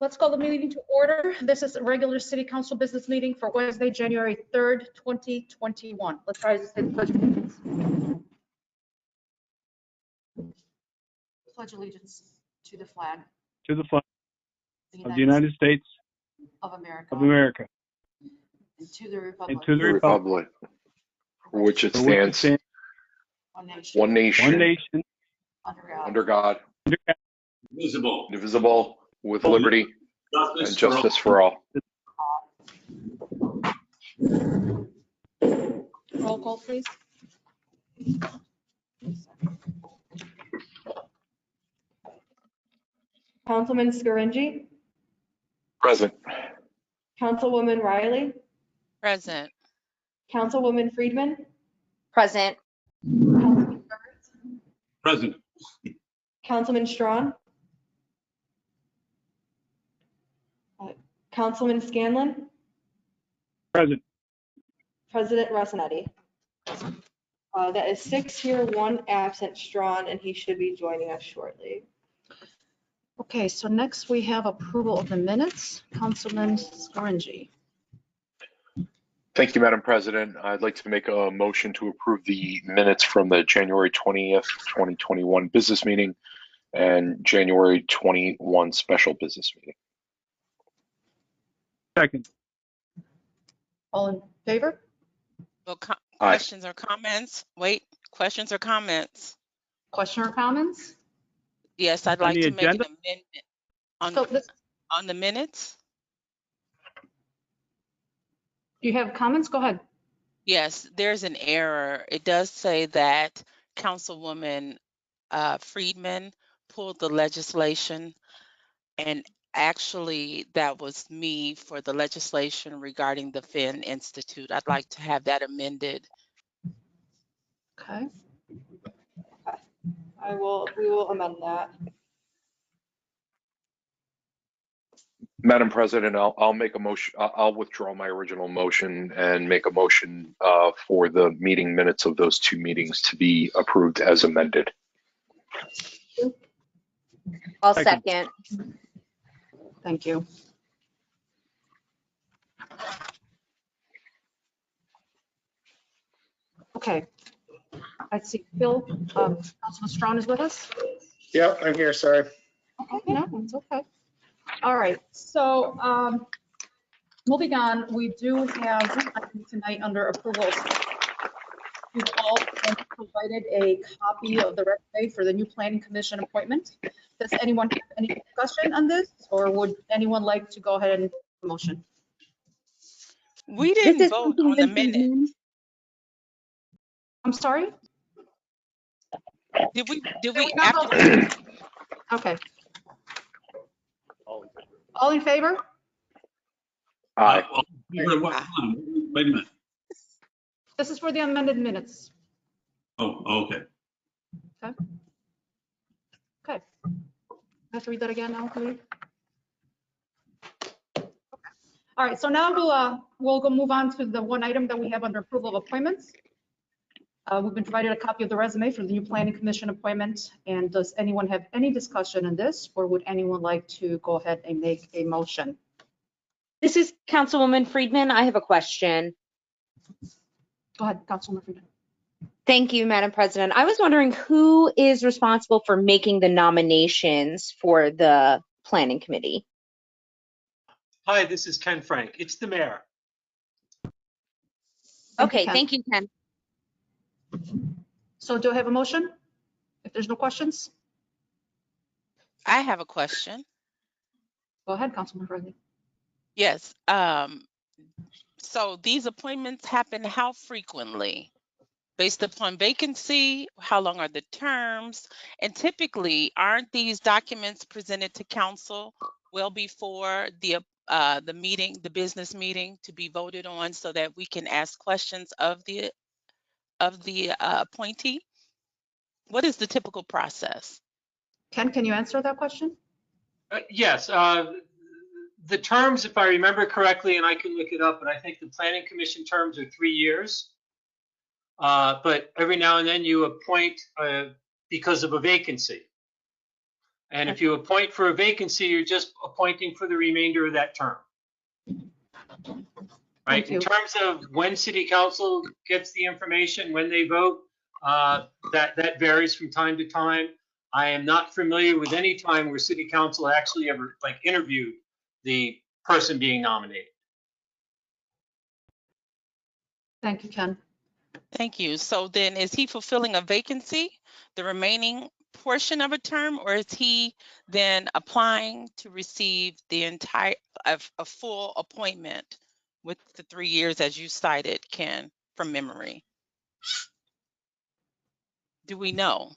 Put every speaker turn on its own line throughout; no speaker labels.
Let's call the meeting to order. This is a regular city council business meeting for Wednesday, January 3rd, 2021. Let's rise and say the pledge of allegiance. Pledge allegiance to the flag
To the flag
of
of the United States
of America,
of America
and to the republic,
and to the republic
for which it
for which it
stands,
stands,
one nation,
one nation,
under God,
under God,
Visible.
indivisible, with liberty and justice for all.
Roll call, please.
Councilman Scaringi,
Present.
Councilwoman Riley,
Present.
Councilwoman Friedman,
Present.
Councilman Burns,
Present.
Councilman Strawn, Councilman Scanlon,
present.
President Rossinetti. That is 6 here, 1 absent, Strawn, and he should be joining us shortly.
Okay, so next we have approval of the minutes. Councilman Scaringi.
Thank you, Madam President. I'd like to make a motion to approve the minutes from the January 20th, 2021 business meeting and January 21 special business meeting.
Second.
All in favor?
Well,
Aye.
questions or comments? Wait, questions or comments?
Question or comments?
Yes, I'd
On
like
the
to make an
agenda?
amendment
So this,
on the minutes.
do you have comments? Go ahead.
Yes, there's an error. It does say that Councilwoman Friedman pulled the legislation, and actually that was me for the legislation regarding the Finn Institute. I'd like to have that amended.
Okay.
We will amend that.
Madam President, I'll make a motion. I'll withdraw my original motion and make a motion for the meeting minutes of those two meetings to be approved as amended.
I'll
Second.
second.
Thank you. Okay. I see Phil, Councilman Strawn is with us.
Yep, I'm here, sorry.
Okay, no, it's okay. All right, so moving on, we do have something tonight under approvals. We've all been provided a copy of the resume for the new planning commission appointment. Does anyone have any discussion on this, or would anyone like to go ahead and motion?
We didn't vote on the minutes.
I'm sorry?
Did we
not
after
vote? Okay. All in favor?
Aye.
Wait a minute.
This is for the amended minutes.
Oh, okay.
Okay. I have to read that again now, please. All right, so now we'll go move on to the one item that we have under approval of appointments. We've been provided a copy of the resume for the new planning commission appointment. And does anyone have any discussion on this, or would anyone like to go ahead and make a motion?
This is Councilwoman Friedman. I have a question.
Go ahead, Councilwoman Friedman.
Thank you, Madam President. I was wondering who is responsible for making the nominations for the planning committee?
Hi, this is Ken Frank. It's the mayor.
Okay,
Ken.
thank you, Ken.
So do I have a motion? If there's no questions,
I have a question.
go ahead, Councilwoman Friedman.
Yes. So these appointments happen how frequently? Based upon vacancy, how long are the terms? And typically, aren't these documents presented to council well before the meeting, the business meeting, to be voted on so that we can ask questions of the appointee? What is the typical process?
Ken, can you answer that question?
Yes, the terms, if I remember correctly, and I can look it up, but I think the planning commission terms are 3 years. But every now and then you appoint because of a vacancy. And if you appoint for a vacancy, you're just appointing for the remainder of that term. Right?
Thank you.
In terms of when city council gets the information, when they vote, that varies from time to time. I am not familiar with any time where city council actually ever interviewed the person being nominated.
Thank you, Ken.
Thank you. So then is he fulfilling a vacancy, the remaining portion of a term, or is he then applying to receive the entire, a full appointment with the 3 years as you cited, Ken, from memory? Do we know?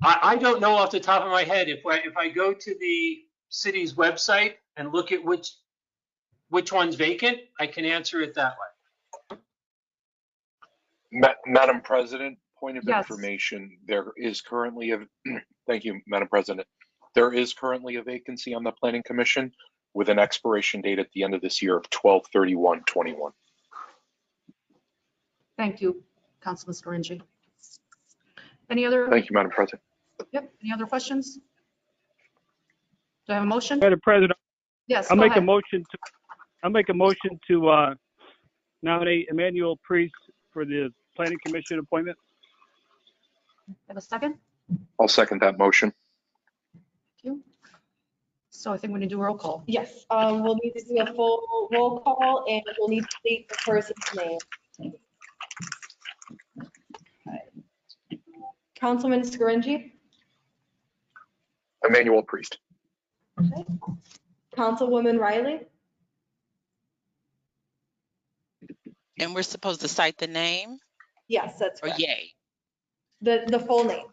I don't know off the top of my head. If I go to the city's website and look at which one's vacant, I can answer it that way.
Madam President, point of
Yes.
information, there is currently a, thank you, Madam President. There is currently a vacancy on the Planning Commission with an expiration date at the end of this year of 12/31/21.
Thank you, Councilman Scaringi. Any other?
Thank you, Madam President.
Yep. Any other questions? Do I have a motion?
Madam President,
Yes,
I'll
go
make a
ahead.
motion to nominate Emmanuel Priest for the Planning Commission appointment.
Have a second?
I'll second that motion.
Thank you. So I think we need to do a roll call.
Yes, we'll need to do a full roll call and we'll need to state the person's name. Councilman Scaringi,
Emmanuel Priest.
Councilwoman Riley,
And we're supposed to cite the name
yes, that's
or
correct.
yay?
The full name.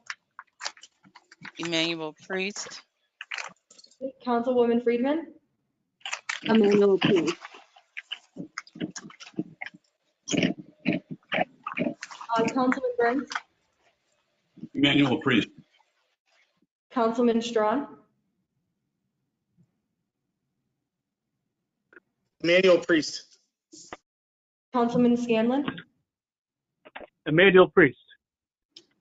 Emmanuel Priest.
Councilwoman Friedman,
Emmanuel Priest.
Councilman Burns,
Emmanuel Priest.
Councilman Strawn,
Emmanuel Priest.
Councilman Scanlon,
Emmanuel Priest.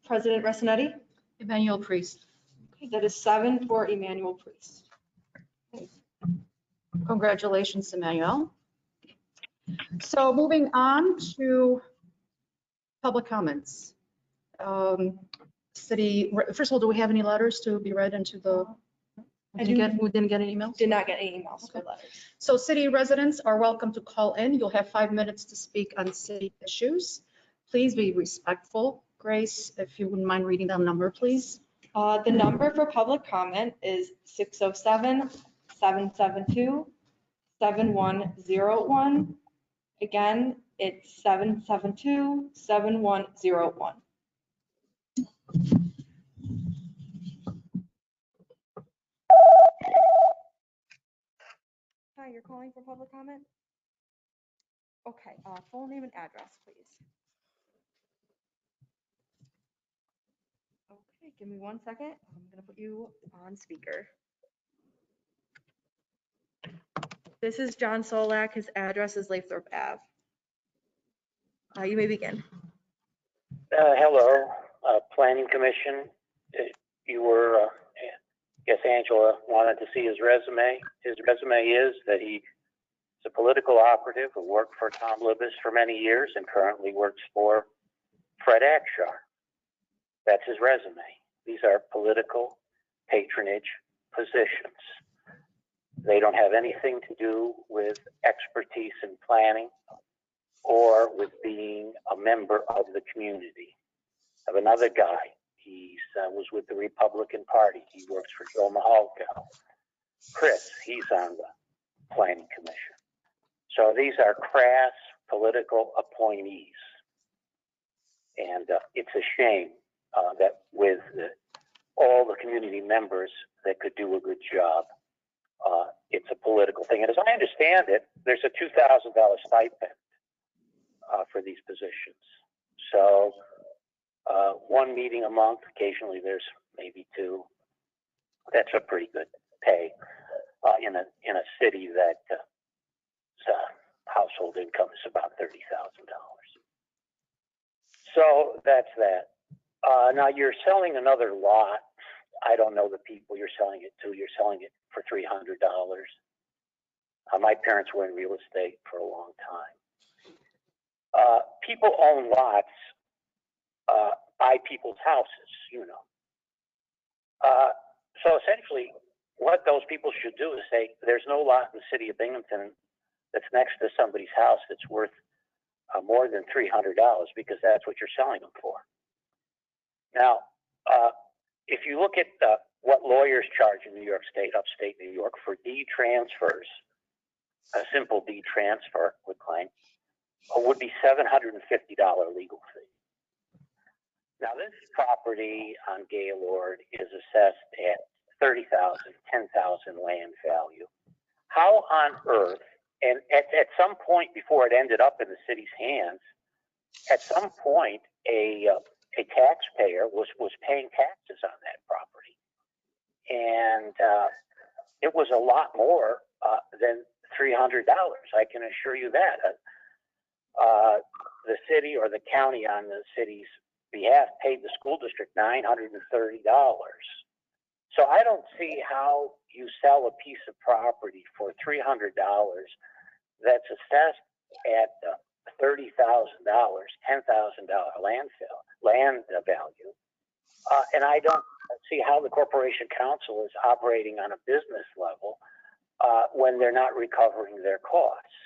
President Resinetti.
Emmanuel Priest.
Okay, that is 7 for Emmanuel Priest.
Congratulations, Emmanuel. So moving on to public comments. City, first of all, do we have any letters to be read into the,
I
we didn't get any emails?
Did not get any emails or letters.
So city residents are welcome to call in. You'll have 5 minutes to speak on city issues. Please be respectful. Grace, if you wouldn't mind reading that number, please.
The number for public comment is 607-772-7101. Again, it's 772-7101. Hi, you're calling for public comment? Okay, full name and address, please. Okay, give me 1 second. I'm gonna put you on speaker. This is John Solak. His address is Lathrop Ave. You may begin.
Hello, Planning Commission. You were, yes, Angela wanted to see his resume. His resume is that he's a political operative who worked for Tom Libas for many years and currently works for Fred Akshar. That's his resume. These are political patronage positions. They don't have anything to do with expertise in planning or with being a member of the community. I have another guy. He was with the Republican Party. He works for Joe Mahalka. Chris, he's on the Planning Commission. So these are crass political appointees. And it's a shame that with all the community members that could do a good job, it's a political thing. And as I understand it, there's a $2,000 stipend for these positions. So one meeting a month, occasionally there's maybe two. That's a pretty good pay in a city that household income is about $30,000. So that's that. Now you're selling another lot I don't know the people you're selling it to. You're selling it for $300. My parents were in real estate for a long time. People own lots by people's houses, you know. So essentially, what those people should do is say, there's no lot in the city of Binghamton that's next to somebody's house that's worth more than $300 because that's what you're selling them for. Now, if you look at what lawyers charge in New York State, upstate New York, for deed transfers, a simple deed transfer would claim, would be $750 legal fee. Now, this property on Gaylord is assessed at $30,000, $10,000 land value. How on earth, and at some point before it ended up in the city's hands, at some point a taxpayer was paying taxes on that property, and it was a lot more than $300. I can assure you that. The city or the county on the city's behalf paid the school district $930. So I don't see how you sell a piece of property for $300 that's assessed at $30,000, $10,000 land value. And I don't see how the Corporation Council is operating on a business level when they're not recovering their costs.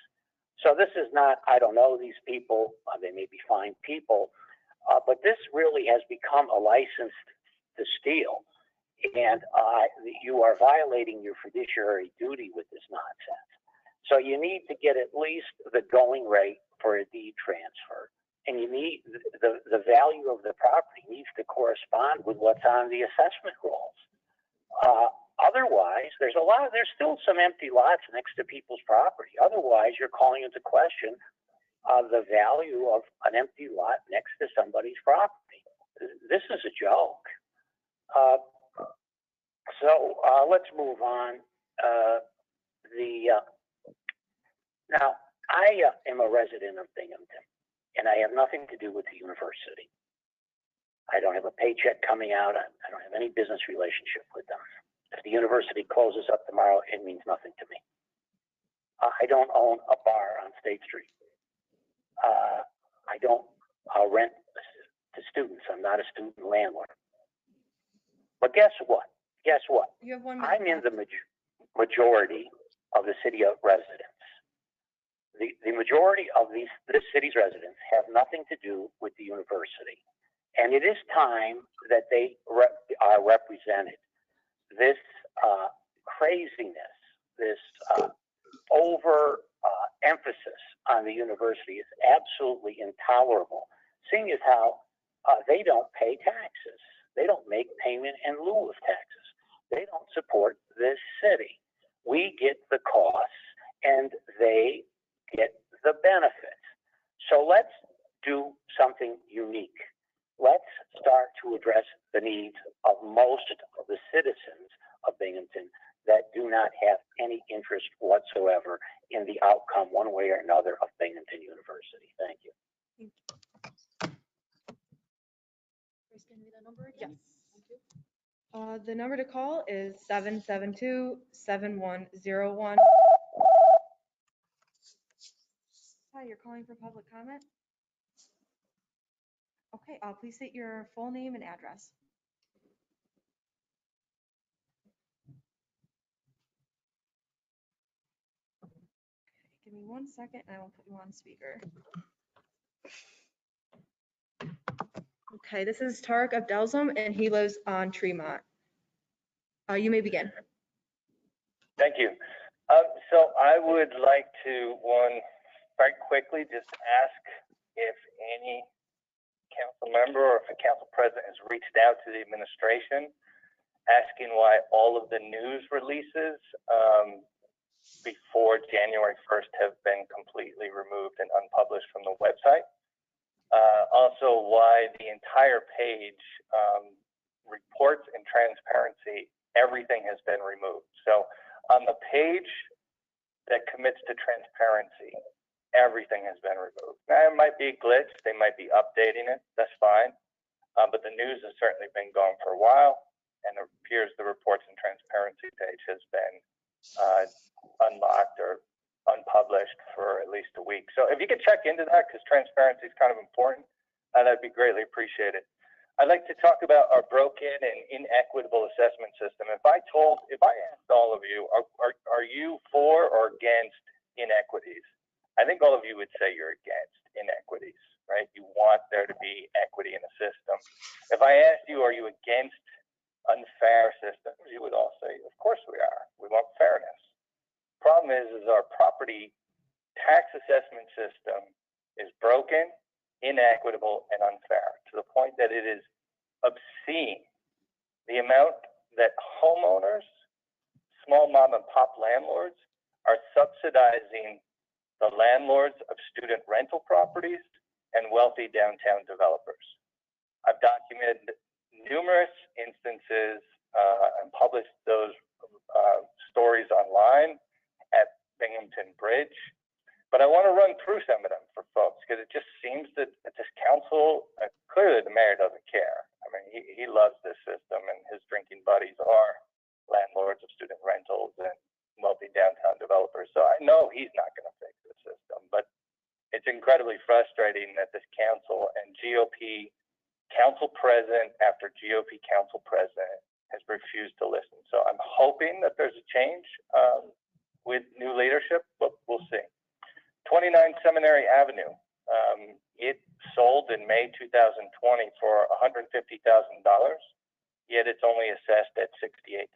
So this is not, I don't know these people, they may be fine people, but this really has become a license to steal. And you are violating your fiduciary duty with this nonsense. So you need to get at least the going rate for a deed transfer. And you need the value of the property needs to correspond with what's on the assessment rolls. Otherwise, there's still some empty lots next to people's property. Otherwise, you're calling into question the value of an empty lot next to somebody's property. This is a joke. So let's move on. Now, I am a resident of Binghamton, and I have nothing to do with the university. I don't have a paycheck coming out. I don't have any business relationship with them. If the university closes up tomorrow, it means nothing to me. I don't own a bar on State Street. I don't rent to students. I'm not a student landlord. But guess what? Guess what?
You have 1 minute.
I'm in the majority of the city of residents. The majority of this city's residents have nothing to do with the university. And it is time that they are represented. This craziness, this emphasis on the university is absolutely intolerable, seeing as how they don't pay taxes. They don't make payment in lieu of taxes. They don't support this city. We get the costs and they get the benefits. So let's do something unique. Let's start to address the needs of most of the citizens of Binghamton that do not have any interest whatsoever in the outcome one way or another of Binghamton University. Thank you.
Yes. The number to call is 772-7101. Hi, you're calling for public comment? Okay, please state your full name and address. Okay, give me 1 second and I will put you on speaker. Okay, this is Tarek Abdelzam and he lives on Tremont. You may begin.
Thank you. So I would like to, very quickly, just ask if any council member or if a council president has reached out to the administration asking why all of the news releases before January 1st have been completely removed and unpublished from the website. Also, why the entire page, reports and transparency, everything has been removed. So on the page that commits to transparency, everything has been removed. Now, it might be a glitch. They might be updating it. That's fine. But the news has certainly been gone for a while. and it appears the reports and transparency page has been unlocked or unpublished for at least a week. So if you could check into that, because transparency is kind of important, that'd be greatly appreciated. I'd like to talk about our broken and inequitable assessment system. If I asked all of you, are you for or against inequities? I think all of you would say you're against inequities, right? You want there to be equity in the system. If I asked you, are you against unfair systems? You would all say, of course we are. We want fairness. Problem is our property tax assessment system is broken, inequitable, and unfair to the point that it is obscene. The amount that homeowners, small mom and pop landlords, are subsidizing the landlords of student rental properties and wealthy downtown developers. I've documented numerous instances and published those stories online at Binghamton Bridge. But I want to run through some of them for folks because it just seems that this council, clearly the mayor doesn't care. I mean, he loves this system and his drinking buddies are landlords of student rentals and wealthy downtown developers. So I know he's not going to fix the system, but it's incredibly frustrating that this council and GOP council president after GOP council president has refused to listen. So I'm hoping that there's a change with new leadership, but we'll see. 29 Seminary Avenue. It sold in May 2020 for $150,000, yet it's only assessed at $68,000.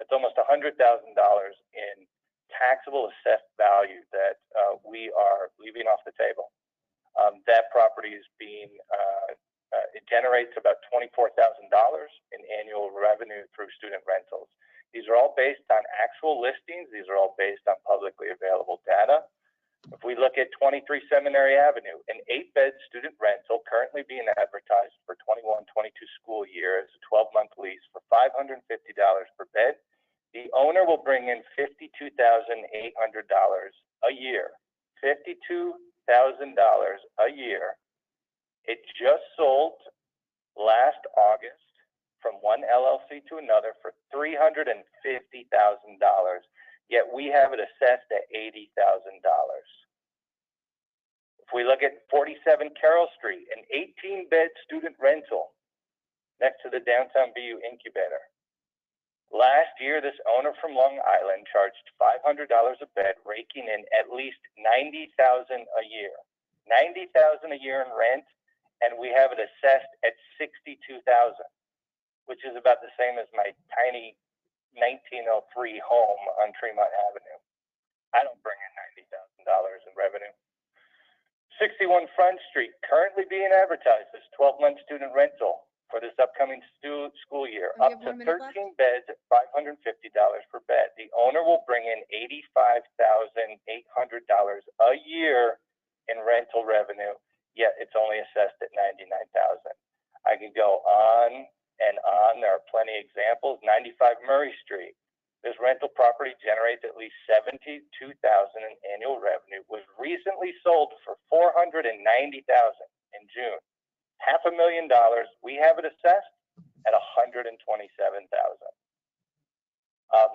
It's almost $100,000 in taxable assessed value that we are leaving off the table. That property is being, it generates about $24,000 in annual revenue through student rentals. These are all based on actual listings. These are all based on publicly available data. If we look at 23 Seminary Avenue, an 8-bed student rental currently being advertised for 21-22 school year as a 12-month lease for $550 per bed. The owner will bring in $52,800 a year. $52,000 a year. It just sold last August from one LLC to another for $350,000. Yet we have it assessed at $80,000. If we look at 47 Carroll Street, an 18-bed student rental next to the Downtown BU incubator. Last year, this owner from Long Island charged $500 a bed, raking in at least $90,000 a year. $90,000 a year in rent, and we have it assessed at $62,000, which is about the same as my tiny 1903 home on Tremont Avenue. I don't bring in $90,000 in revenue. 61 Front Street, currently being advertised as 12-month student rental for this upcoming school year, up to 13 beds at $550 per bed. The owner will bring in $85,800 a year in rental revenue, yet it's only assessed at $99,000. I could go on and on. There are plenty of examples. 95 Murray Street. This rental property generates at least $72,000 in annual revenue, was recently sold for $490,000 in June. $500,000. We have it assessed at $127,000.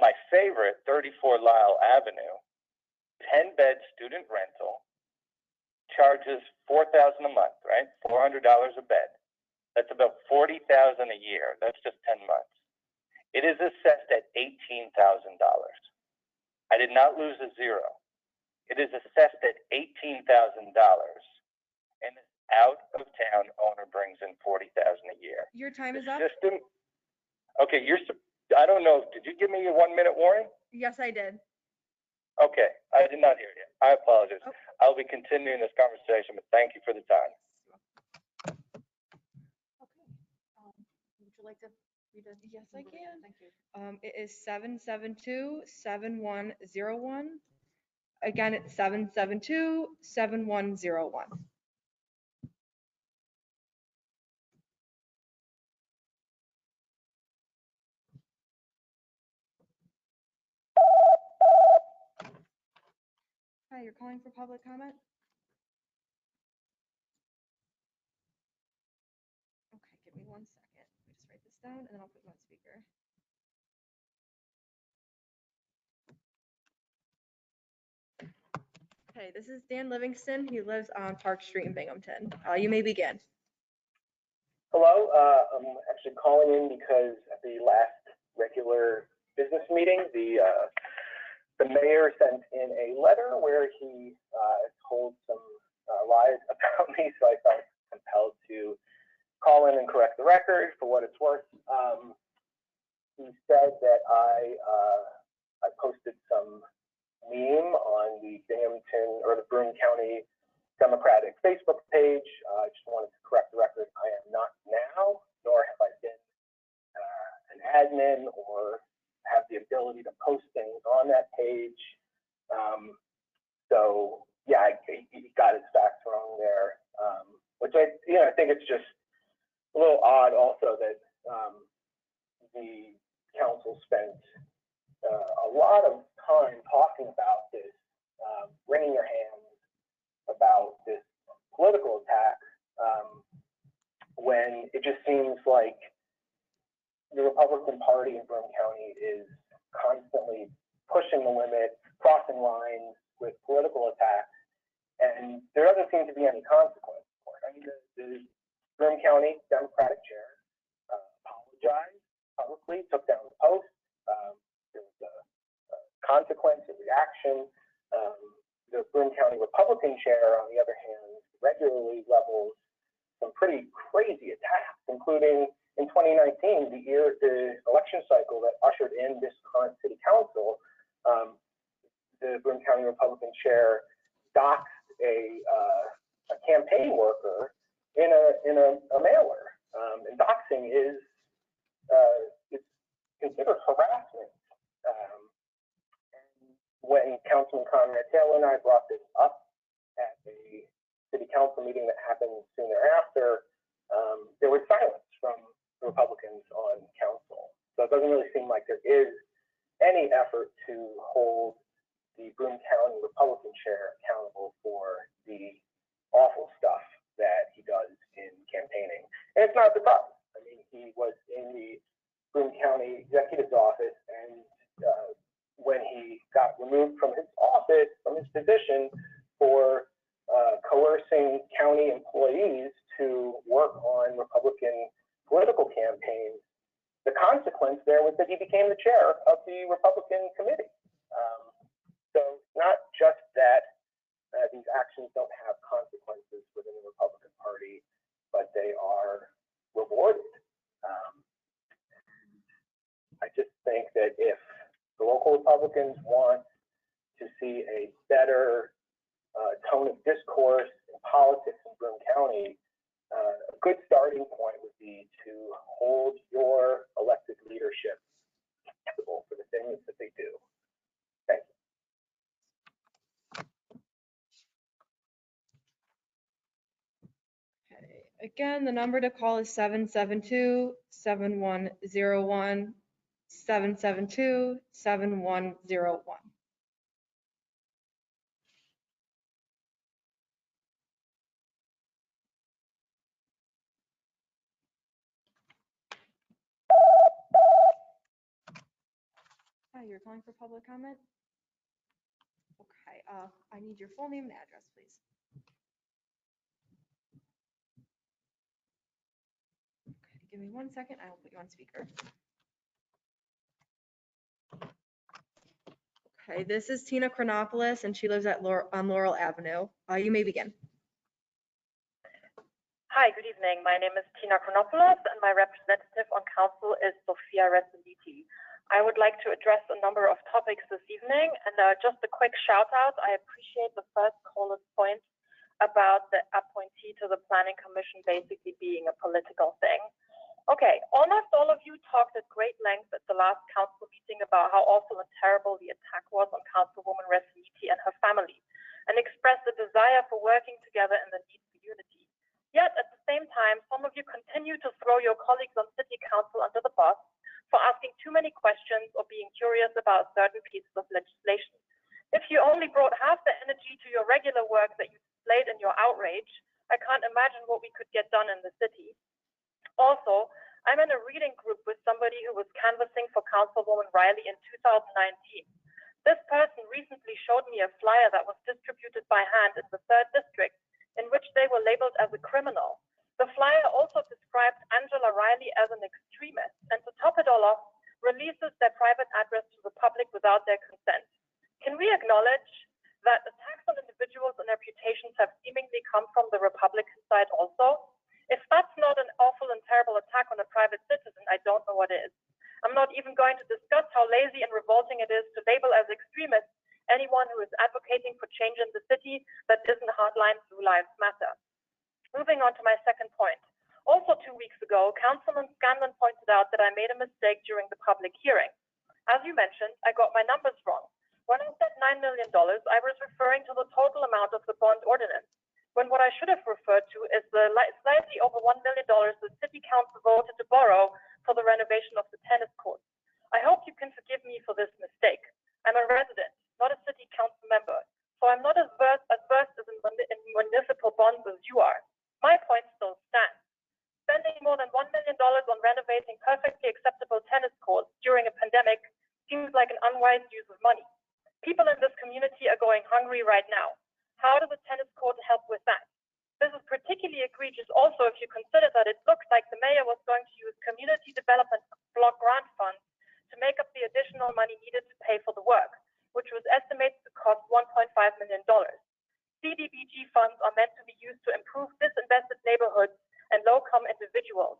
My favorite, 34 Lyle Avenue, 10-bed student rental, charges $4,000 a month, right? $400 a bed. That's about $40,000 a year. That's just 10 months. It is assessed at $18,000. I did not lose a zero. It is assessed at $18,000, and the out-of-town owner brings in $40,000 a year.
Your time is up.
System. Okay, I don't know. Did you give me a 1-minute warning?
Yes, I did.
Okay, I did not hear you. I apologize.
Oh.
I'll be continuing this conversation, but thank you for the time.
Okay. Would you like to read it?
Yes, I can.
Thank you.
It is 772-7101. Again, it's 772-7101. Hi, you're calling for public comment? Okay, give me 1 second. Let me just write this down and then I'll put you on speaker. Okay, this is Dan Livingston. He lives on Park Street in Binghamton. You may begin.
Hello, I'm actually calling in because at the last regular business meeting, the mayor sent in a letter where he told some lies about me, so I felt compelled to call in and correct the record for what it's worth. He said that I posted some meme on the Binghamton or the Broome County Democratic Facebook page. I just wanted to correct the record. I am not now, nor have I been an admin or have the ability to post things on that page. So yeah, he got his facts wrong there, which I think it's just a little odd also that the council spent a lot of time talking about this, wringing their hands about this political attack, when it just seems like the Republican Party in Broome County is constantly pushing the limit, crossing lines with political attacks, and there doesn't seem to be any consequence for it. I mean, the Broome County Democratic chair apologized publicly, took down the post. There was a consequence, a reaction. The Broome County Republican chair, on the other hand, regularly levels some pretty crazy attacks, including in 2019, the election cycle that ushered in this current city council. The Broome County Republican chair doxed a campaign worker in a mailer, and doxing is it's considered harassment. When Councilman Conrad Taylor and I brought this up at a city council meeting that happened soon thereafter, there was silence from the Republicans on council. So it doesn't really seem like there is any effort to hold the Broome County Republican chair accountable for the awful stuff that he does in campaigning. And it's not a surprise. I mean, he was in the Broome County Executive's office, and when he got removed from his office, from his position, for coercing county employees to work on Republican political campaigns, the consequence there was that he became the chair of the Republican committee. So not just that these actions don't have consequences within the Republican Party, but they are rewarded. I just think that if the local Republicans want to see a better tone of discourse in politics in Broome County, a good starting point would be to hold your elected leadership accountable for the things that they do. Thank you.
Okay. Again, the number to call is 772-7101, 772-7101. Hi, you're calling for public comment? Okay, I need your full name and address, please. Okay, give me 1 second, I will put you on speaker. Okay, this is Tina Chronopoulos, and she lives at on Laurel Avenue. You may begin.
Hi, good evening. My name is Tina Chronopoulos, and my representative on council is Sophia Resoliti. I would like to address a number of topics this evening, and just a quick shout out. I appreciate the first caller's point about the appointee to the Planning Commission basically being a political thing. Okay, almost all of you talked at great length at the last council meeting about how awful and terrible the attack was on Councilwoman Resoliti and her family, and expressed a desire for working together and the need for unity. Yet at the same time, some of you continue to throw your colleagues on city council under the bus for asking too many questions or being curious about certain pieces of legislation. If you only brought half the energy to your regular work that you displayed in your outrage, I can't imagine what we could get done in the city. Also, I'm in a reading group with somebody who was canvassing for Councilwoman Riley in 2019. This person recently showed me a flyer that was distributed by hand in the 3rd District, in which they were labeled as a criminal. The flyer also described Angela Riley as an extremist, and to top it all off, releases their private address to the public without their consent. Can we acknowledge that attacks on individuals and reputations have seemingly come from the Republican side also? If that's not an awful and terrible attack on a private citizen, I don't know what is. I'm not even going to discuss how lazy and revolting it is to label as extremists anyone who is advocating for change in the city that isn't hardline Blue Lives Matter. Moving on to my second point. Also 2 weeks ago, Councilman Scanlon pointed out that I made a mistake during the public hearing. As you mentioned, I got my numbers wrong. When I said $9 million, I was referring to the total amount of the bond ordinance, when what I should have referred to is the slightly over $1 million the City Council voted to borrow for the renovation of the tennis courts. I hope you can forgive me for this mistake. I'm a resident, not a City Council member, so I'm not as versed in municipal bonds as you are. My point still stands. Spending more than $1 million on renovating perfectly acceptable tennis courts during a pandemic seems like an unwise use of money. People in this community are going hungry right now. How does a tennis court help with that? This is particularly egregious also if you consider that it looks like the mayor was going to use community development block grant funds to make up the additional money needed to pay for the work, which was estimated to cost $1.5 million. CDBG funds are meant to be used to improve disinvested neighborhoods and low-income individuals.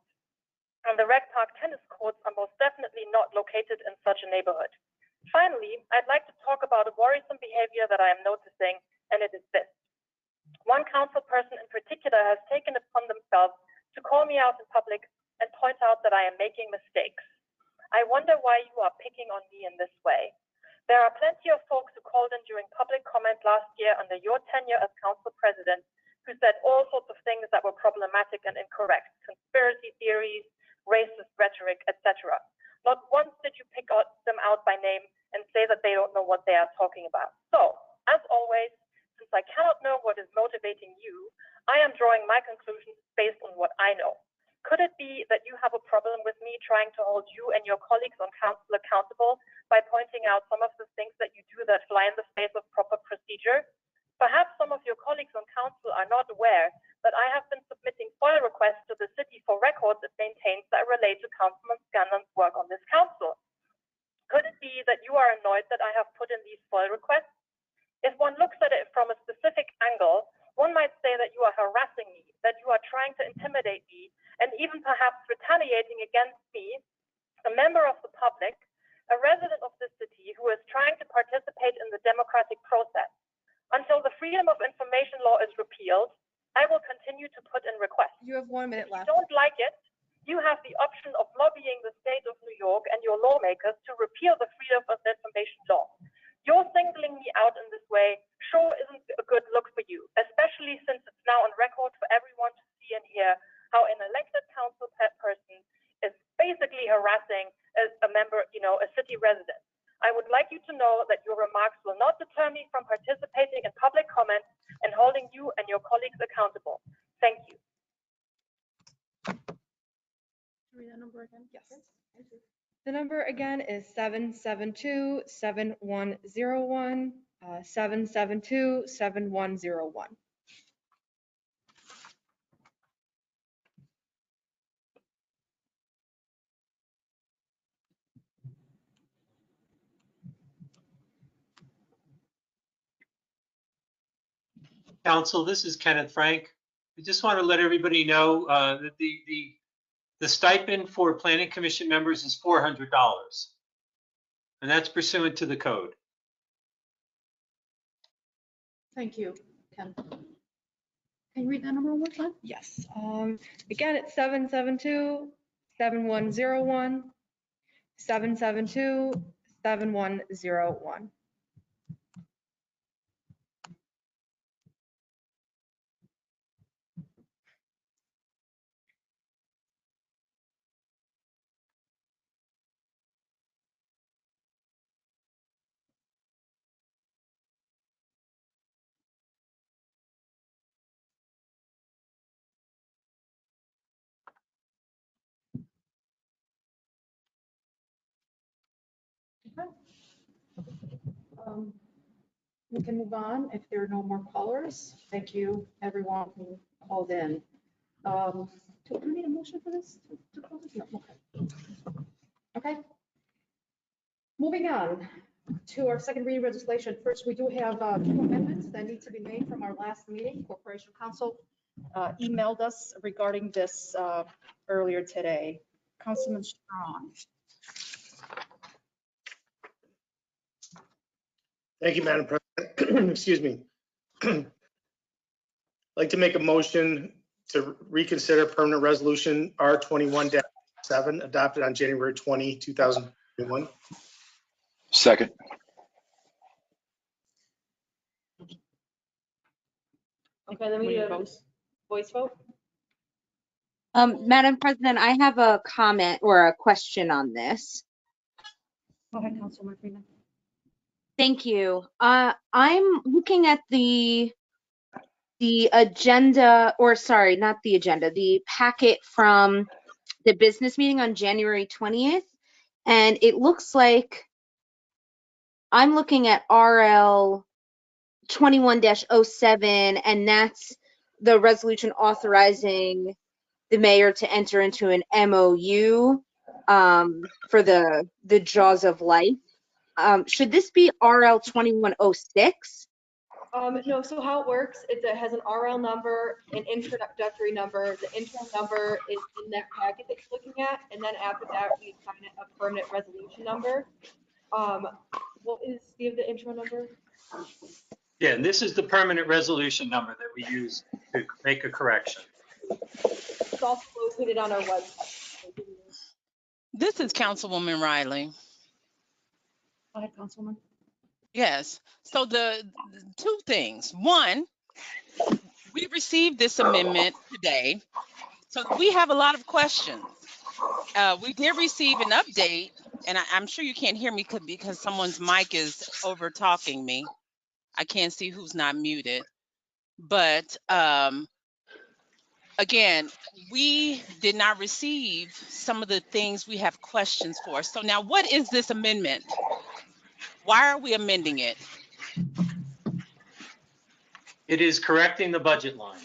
And the Rec Park tennis courts are most definitely not located in such a neighborhood. Finally, I'd like to talk about a worrisome behavior that I am noticing, and it is this. One council person in particular has taken it upon themselves to call me out in public and point out that I am making mistakes. I wonder why you are picking on me in this way. There are plenty of folks who called in during public comment last year under your tenure as council president who said all sorts of things that were problematic and incorrect, conspiracy theories, racist rhetoric, etc. Not once did you pick them out by name and say that they don't know what they are talking about. So, as always, since I cannot know what is motivating you, I am drawing my conclusions based on what I know. Could it be that you have a problem with me trying to hold you and your colleagues on council accountable by pointing out some of the things that you do that fly in the face of proper procedure? Perhaps some of your colleagues on council are not aware that I have been submitting FOIL requests to the city for records it maintains that relate to Councilman Scanlon's work on this council. Could it be that you are annoyed that I have put in these FOIL requests? If one looks at it from a specific angle, one might say that you are harassing me, that you are trying to intimidate me, and even perhaps retaliating against me, a member of the public, a resident of the city who is trying to participate in the democratic process. Until the Freedom of Information law is repealed, I will continue to put in requests.
You have 1 minute left.
If you don't like it, you have the option of lobbying the state of New York and your lawmakers to repeal the Freedom of Information law. Your singling me out in this way sure isn't a good look for you, especially since it's now on record for everyone to see and hear how an elected council person is basically harassing a member, a city resident. I would like you to know that your remarks will not deter me from participating in public comment and holding you and your colleagues accountable. Thank you.
Read that number again?
Yes. The number again is 772-7101, 772-7101.
Council, this is Kenneth Frank. I just want to let everybody know that the stipend for planning commission members is $400, and that's pursuant to the code.
Thank you, Ken. Can you read that number one more time?
Yes. Again, it's 772-7101, 772-7101.
We can move on if there are no more callers. Thank you, everyone who called in. Do we need a motion for this? To close this? No, okay. Okay. Moving on to our second reading legislation. First, we do have 2 amendments that need to be made from our last meeting. Corporation Counsel emailed us regarding this earlier today. Councilman Strong.
Thank you, Madam President. Excuse me. I'd like to make a motion to reconsider permanent resolution R21-7 adopted on January 20, 2021.
Second.
Okay, then we need a voice vote.
Madam President, I have a comment or a question on this.
Go ahead, Councilman Freeman.
Thank you. I'm looking at the agenda, or sorry, not the agenda, the packet from the business meeting on January 20th. And it looks like I'm looking at RL 21-07, and that's the resolution authorizing the mayor to enter into an MOU for the Jaws of Life. Should this be RL 2106?
No, so how it works, it has an RL number, an introductory number. The intro number is in that packet that you're looking at, and then after that, we assign it a permanent resolution number. What is the intro number?
Yeah, and this is the permanent resolution number that we use to make a correction.
It's also located on our website.
This is Councilwoman Riley.
Go ahead, Councilwoman.
Yes. So the 2 things. One, we received this amendment today, so we have a lot of questions. We did receive an update, and I'm sure you can't hear me because someone's mic is over talking me. I can't see who's not muted. But again, we did not receive some of the things we have questions for. So now, what is this amendment? Why are we amending it?
It is correcting the budget line.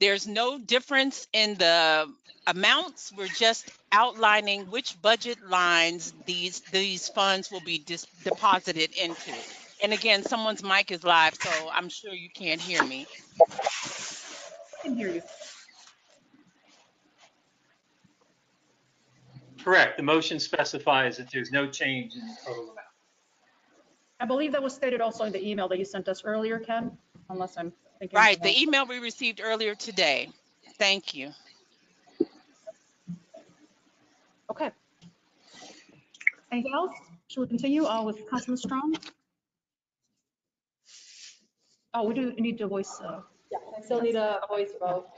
There's no difference in the amounts. We're just outlining which budget lines these funds will be deposited into. And again, someone's mic is live, so I'm sure you can't hear me.
I can hear you.
Correct. The motion specifies that there's no change in the total amount.
I believe that was stated also in the email that you sent us earlier, Ken, unless I'm thinking.
Right, the email we received earlier today. Thank you.
Okay. Anything else? Should we continue with Councilman Strong? Oh, we do need to voice.
Yeah, I still need a voice vote.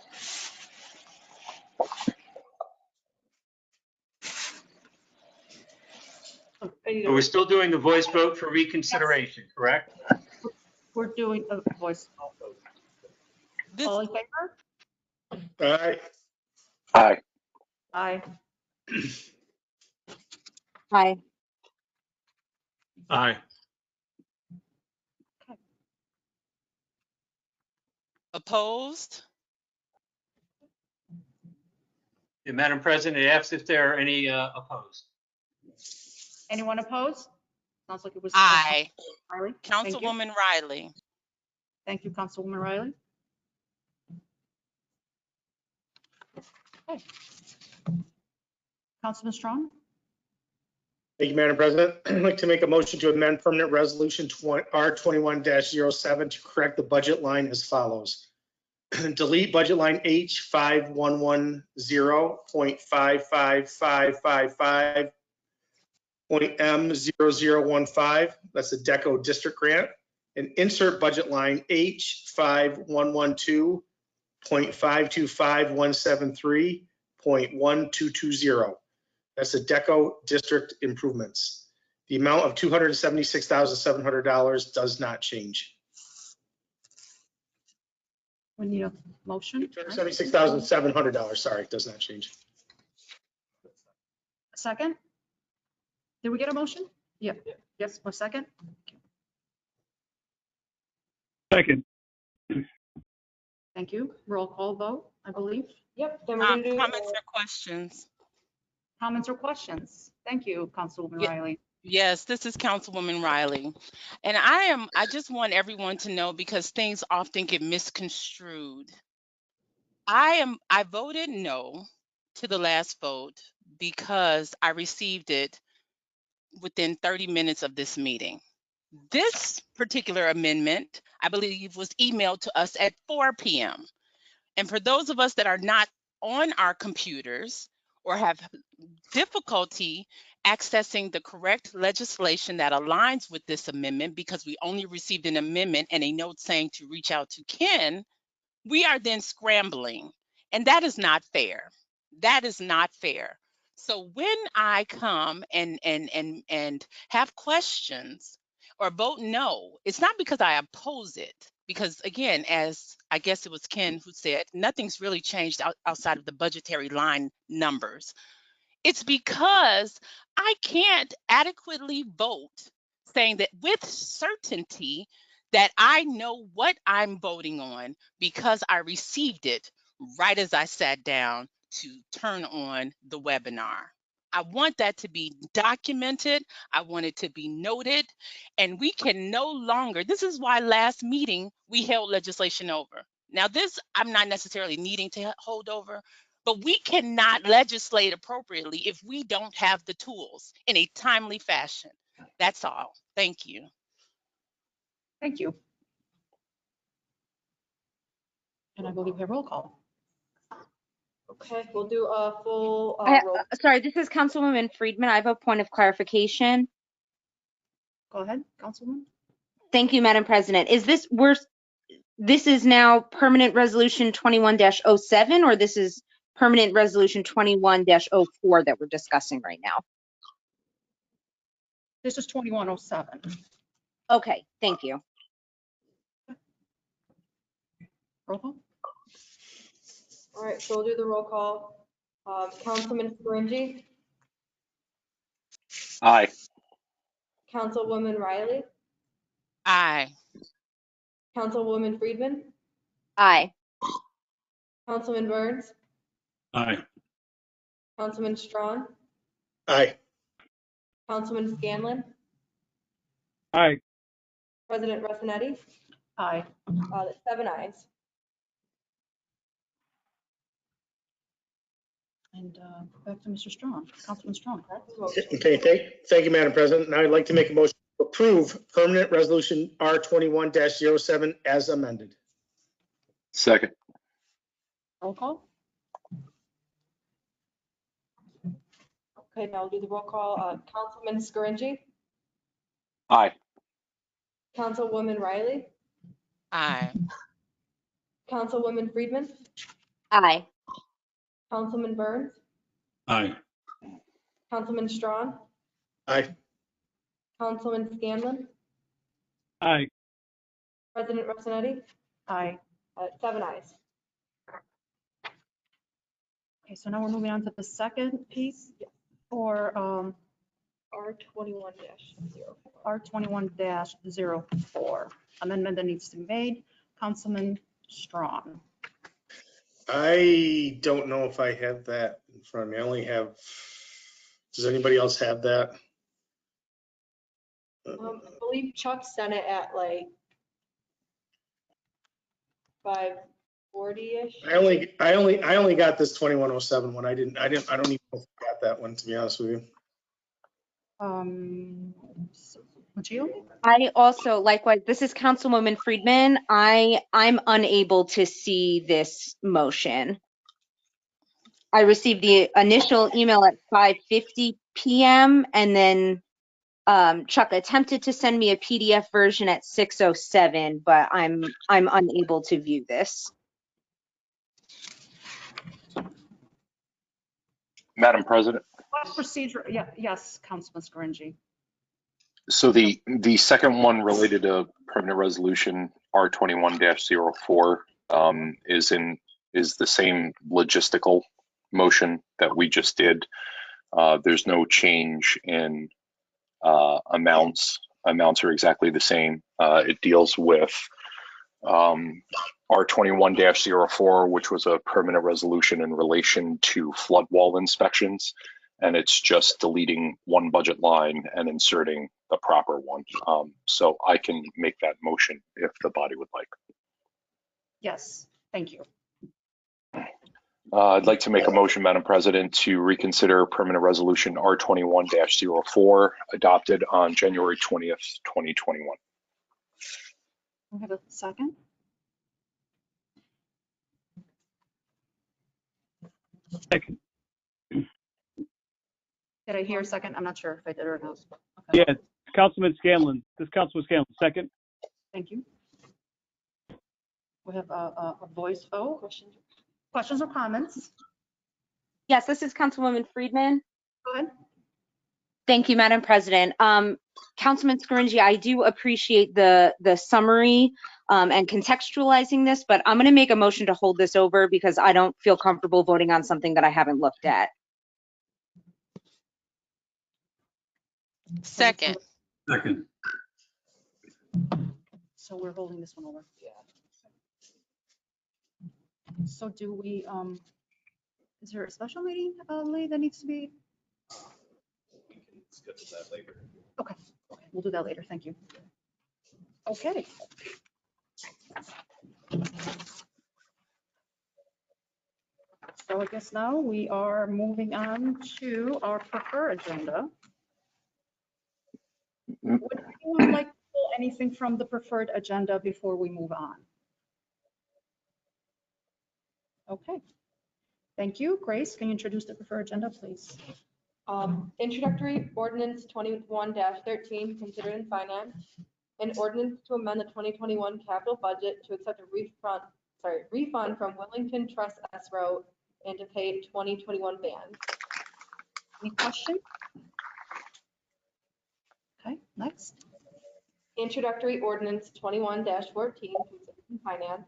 So we're still doing the voice vote for reconsideration, correct?
We're doing a voice vote. All in favor?
Aye.
Aye.
Aye.
Hi.
Aye.
Opposed?
Yeah, Madam President, it asks if there are any opposed.
Anyone opposed? Sounds like it was.
Aye.
Riley. Thank you.
Councilwoman Riley.
Thank you, Councilwoman Riley. Okay. Councilman Strong?
Thank you, Madam President. I'd like to make a motion to amend permanent resolution R21-07 to correct the budget line as follows. Delete budget line H5110.55555.M0015. That's the DECO district grant. And insert budget line H5112.525173.1220. That's the DECO district improvements. The amount of $276,700 does not change.
We need a motion.
$276,700, sorry, does not change.
Second? Did we get a motion? Yeah. Yes, a second?
Second.
Thank you. Roll call vote, I believe.
Yep, then we're gonna do.
Comments or questions?
Comments or questions? Thank you, Councilwoman
Yeah.
Riley.
Yes, this is Councilwoman Riley. And I just want everyone to know, because things often get misconstrued. I voted no to the last vote because I received it within 30 minutes of this meeting. This particular amendment, I believe, was emailed to us at 4 p.m. And for those of us that are not on our computers or have difficulty accessing the correct legislation that aligns with this amendment, because we only received an amendment and a note saying to reach out to Ken, we are then scrambling. And that is not fair. That is not fair. So when I come and have questions or vote no, it's not because I oppose it. Because again, as I guess it was Ken who said, nothing's really changed outside of the budgetary line numbers. It's because I can't adequately vote saying that with certainty that I know what I'm voting on because I received it right as I sat down to turn on the webinar. I want that to be documented. I want it to be noted. And we can no longer, this is why last meeting we held legislation over. Now this, I'm not necessarily needing to hold over, but we cannot legislate appropriately if we don't have the tools in a timely fashion. That's all. Thank you.
Thank you. And I believe we have roll call.
Okay, we'll do a full roll.
Sorry, this is Councilwoman Friedman. I have a point of clarification.
Go ahead, Councilwoman.
Thank you, Madam President. This is now permanent resolution 21-07, or this is permanent resolution 21-04 that we're discussing right now?
This is 2107.
Okay, thank you.
Roll call.
All right, so we'll do the roll call. Councilman Scaringi,
Aye.
Councilwoman Riley,
Aye.
Councilwoman Friedman,
Aye.
Councilman Burns,
Aye.
Councilman Strawn,
Aye.
Councilman Scanlon,
Aye.
President Rossetti,
Aye.
that's 7 ayes.
And back to Mr. Strong, Councilman Strong, correct?
Okay, thank you, Madam President. Now I'd like to make a motion to approve permanent resolution R21-07 as amended.
Second.
Roll call.
Okay, now we'll do the roll call. Councilman Scaringi,
Aye.
Councilwoman Riley,
Aye.
Councilwoman Friedman,
Aye.
Councilman Burns,
Aye.
Councilman Strawn,
Aye.
Councilman Scanlon,
Aye.
President Rossetti,
Aye.
7 ayes.
Okay, so now we're moving on to the second piece for
R21-0.
R21-04. Amendment that needs to be made. Councilman Strong.
I don't know if I have that in front of me. I only have, does anybody else have that?
I believe Chuck sent it at like 5:40-ish.
I only got this 2107 one. I don't even know if I got that one, to be honest with you.
Machio?
I also, likewise, this is Councilwoman Friedman. I'm unable to see this motion. I received the initial email at 5:50 p.m. and then Chuck attempted to send me a PDF version at 6:07, but I'm unable to view this.
Madam President.
Procedure, yeah, yes, Councilman Scaringi.
So the second one related to permanent resolution R21-04 is the same logistical motion that we just did. There's no change in Amounts are exactly the same. It deals with R21-04, which was a permanent resolution in relation to flood wall inspections. And it's just deleting one budget line and inserting the proper one. So I can make that motion if the body would like.
Yes, thank you.
I'd like to make a motion, Madam President, to reconsider permanent resolution R21-04 adopted on January 20th, 2021.
We have a second.
Second.
Did I hear a second? I'm not sure if I did or not. Okay.
Yeah, Councilman Scanlon. This Councilman Scanlon, second.
Thank you. We have a voice vote. Questions or comments?
Yes, this is Councilwoman Friedman.
Go ahead.
Thank you, Madam President. Councilman Scaringi, I do appreciate the summary and contextualizing this, but I'm going to make a motion to hold this over because I don't feel comfortable voting on something that I haven't looked at.
Second.
Second.
So we're holding this one over. Yeah. So do we, is there a special meeting, Lee, that needs to be?
Schedule that later.
Okay, we'll do that later. Thank you. Okay. So I guess now we are moving on to our preferred agenda. Would anyone like to pull anything from the preferred agenda before we move on? Okay. Thank you. Grace, can you introduce the preferred agenda, please?
Introductory ordinance 21-13, considered in finance. An ordinance to amend the 2021 capital budget to accept a refund from Wellington Trust escrow and to pay 2021 bans.
Any questions? Okay, next.
Introductory ordinance 21-14, considered in finance.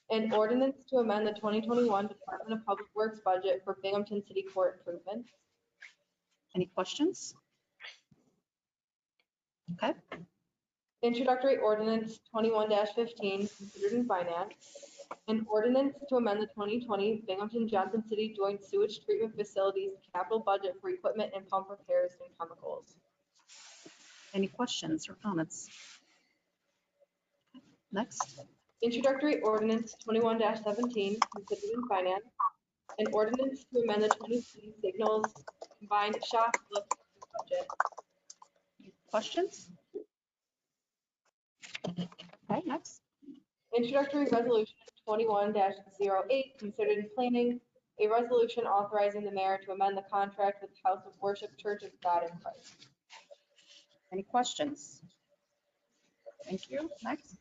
An ordinance to amend the 2021 Department of Public Works budget for Binghamton City Court improvements.
Any questions? Okay.
Introductory ordinance 21-15, considered in finance. An ordinance to amend the 2020 Binghamton Johnson City Joint Sewage Treatment Facilities capital budget for equipment and pump repairs and chemicals.
Any questions or comments? Next.
Introductory ordinance 21-17, considered in finance. An ordinance to amend the 2020 signals combined shop lift budget.
Questions? Okay, next.
Introductory resolution 21-08, considered in planning. A resolution authorizing the mayor to amend the contract with House of Worship Church of God in Christ.
Any questions? Thank you. Next.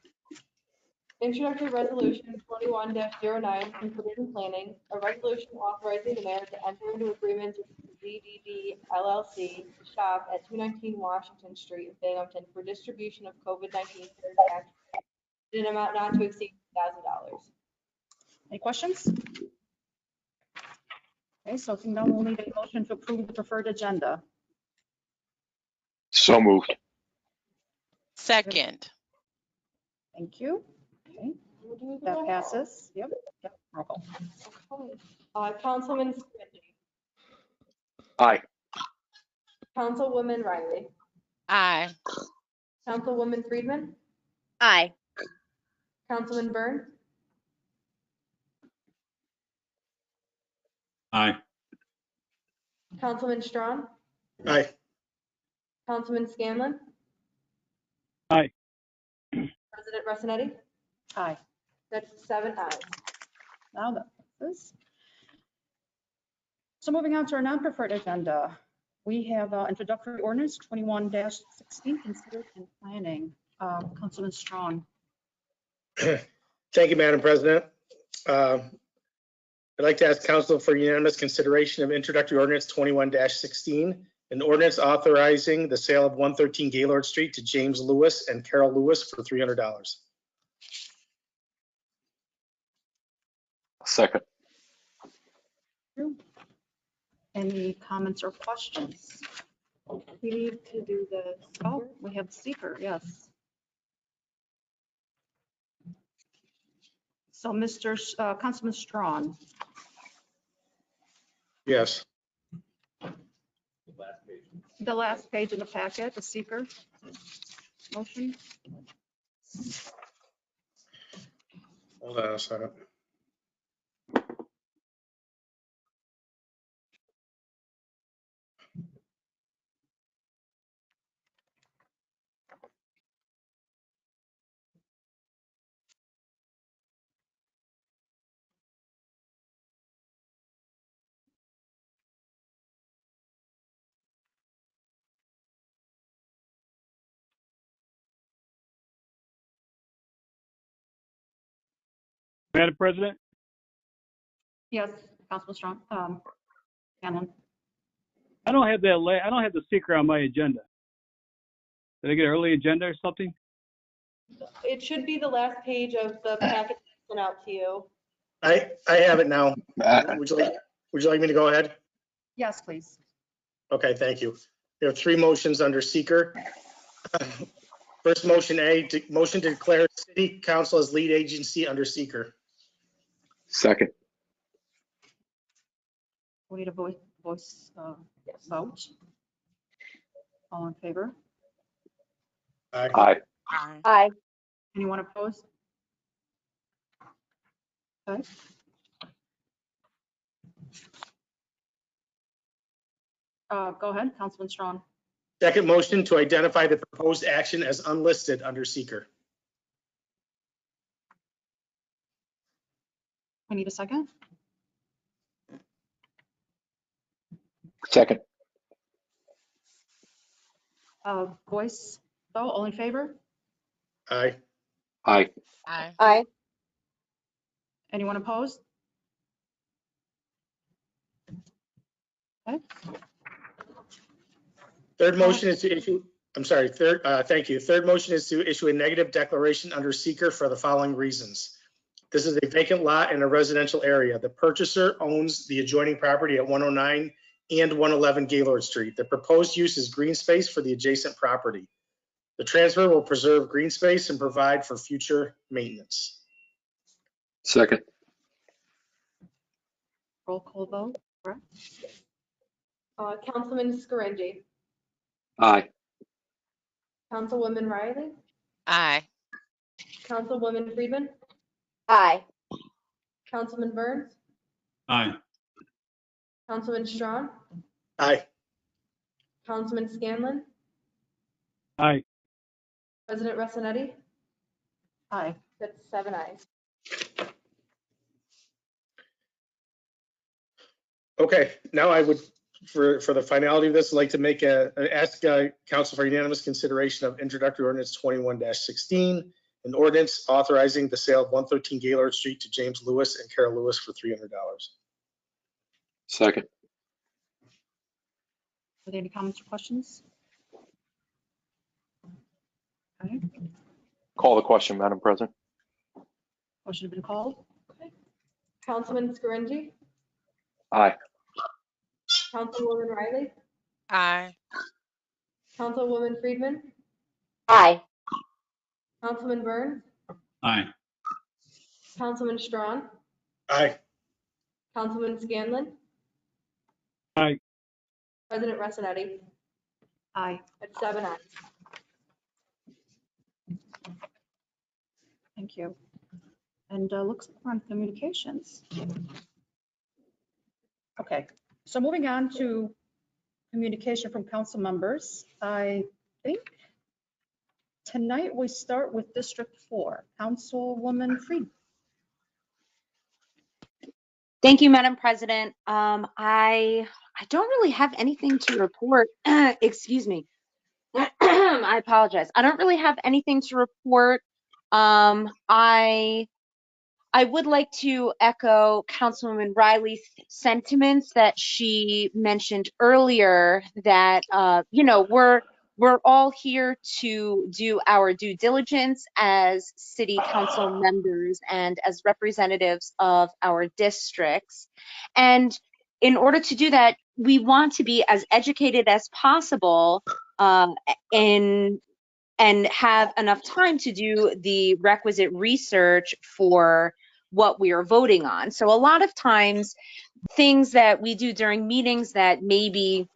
Introductory resolution 21-09, considered in planning. A resolution authorizing the mayor to enter into agreement with ZDD LLC shop at 219 Washington Street in Binghamton for distribution of COVID-19 CARES Act in an amount not to exceed $1,000.
Any questions? Okay, so now we'll need a motion to approve the preferred agenda.
So moved.
Second.
Thank you. Okay, that passes. Yep. Roll call.
Okay. Councilman Scaringi.
Aye.
Councilwoman Riley.
Aye.
Councilwoman Friedman.
Aye.
Councilman Byrne.
Aye.
Councilman Strawn.
Aye.
Councilman Scanlon.
Aye.
President Rossetti.
Aye.
That's 7 ayes.
Now that passes. So moving on to our non-preferred agenda, we have introductory ordinance 21-16, considered in planning. Councilman Strawn.
Thank you, Madam President. I'd like to ask council for unanimous consideration of introductory ordinance 21-16, an ordinance authorizing the sale of 113 Gaylord Street to James Lewis and Carol Lewis for $300.
Second.
Any comments or questions? We need to do the, oh, we have the seeker, yes. So Mr. Councilman Strawn,
Yes.
the last page in the packet, the seeker motion.
Hold on a second.
Madam President,
Yes, Councilman Strawn, Hanlon.
I don't have I don't have the seeker on my agenda. Did I get an early agenda or something?
It should be the last page of the packet sent out to you.
I have it now. Would you like me to go ahead?
Yes, please.
Okay, thank you. There are three motions under seeker. First motion A, motion to declare city council as lead agency under seeker.
Second.
We need a voice vote. All in favor?
Aye.
Aye.
Aye.
Aye.
Anyone opposed? Okay. Go ahead, Councilman Strawn.
Second motion to identify the proposed action as unlisted under seeker.
We need a second.
Second.
Voice vote, all in favor?
Aye.
Aye.
Aye.
Aye.
Anyone opposed? Okay.
Third motion is to issue, I'm sorry, thank you. Third motion is to issue a negative declaration under seeker for the following reasons. This is a vacant lot in a residential area. The purchaser owns the adjoining property at 109 and 111 Gaylord Street. The proposed use is green space for the adjacent property. The transfer will preserve green space and provide for future maintenance.
Second.
Roll call vote, correct?
Councilman Scaringi,
Aye.
Councilwoman Riley,
Aye.
Councilwoman Friedman,
Aye.
Councilman Burns,
Aye.
Councilman Strawn,
Aye.
Councilman Scanlon,
Aye.
President Rossanetti.
Aye.
That's 7 ayes.
Okay, now I would, for the finality of this, like to make ask council for unanimous consideration of introductory ordinance 21-16, an ordinance authorizing the sale of 113 Gaylord Street to James Lewis and Carol Lewis for $300.
Second.
Are there any comments or questions? Okay,
Call the question, Madam President.
motion has been called.
Councilman Scaringi,
Aye.
Councilwoman Riley,
Aye.
Councilwoman Friedman,
Aye.
Councilman Burns,
Aye.
Councilman Strawn,
Aye.
Councilman Scanlon,
Aye.
President Rossanetti.
Aye.
That's 7 ayes.
Thank you. And looks like we're on communications. Okay, so moving on to communication from council members. I think tonight we start with District 4, Councilwoman Friedman.
Thank you, Madam President. I don't really have anything to report. Excuse me. I apologize. I don't really have anything to report. I would like to echo Councilwoman Riley's sentiments that she mentioned earlier that, we're all here to do our due diligence as city council members and as representatives of our districts. And in order to do that, we want to be as educated as possible, and have enough time to do the requisite research for what we are voting on. So a lot of times, things that we do during meetings that maybe